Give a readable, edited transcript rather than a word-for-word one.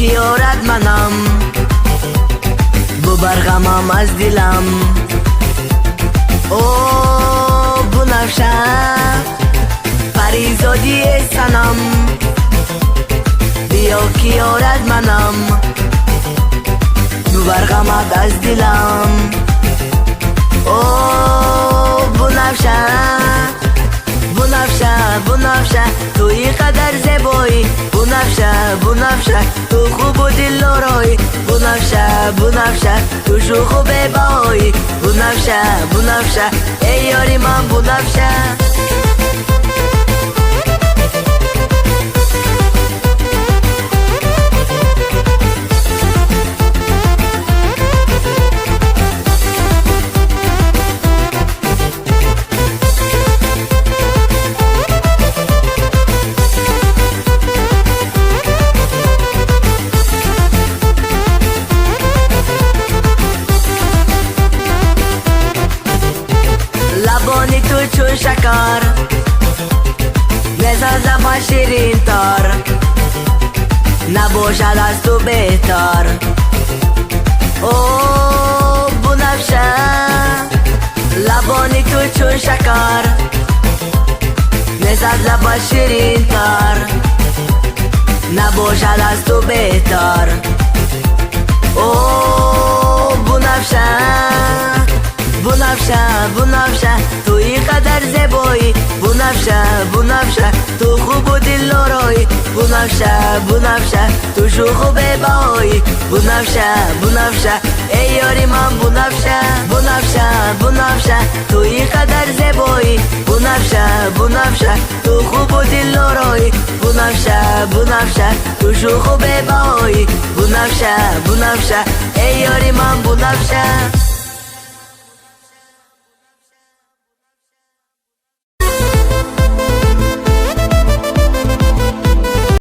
کی آرد منم ببرغمم از دلم. او بنفشه پریزادی سنم، بیا کی آرد منم ببرغمت از دلم. او بنفشه بنفشه بنفشه توی قدر زیبایی، بنفشه بنفشه تو خوب و دل آرایی، بنفشه بنفشه تو شوخ و ببایی، بنفشه بنفشه ای یاری من بنفشه. لبانی تو چون شکر، مثل زبان شیرین تر، نباشد از تو بهتر. او بنفشه لبانی تو چون شکر، مثل زبان شیرین تر، نباشد از تو بهتر. او بنفشه بنفشه بنفشه توی قدر زیبایی، بنفشه بنفشه تو خوب و دل آرایی، بنفشه بنفشه تو شوخ و ببایی، بنفشه بنفشه ای یاری من بنفشه. بنفشه بنفشه توی قدر زیبایی، بنفشه بنفشه تو خوب و دل آرایی، بنفشه بنفشه تو شوخ و ببایی، بنفشه بنفشه ای یاری من بنفشه.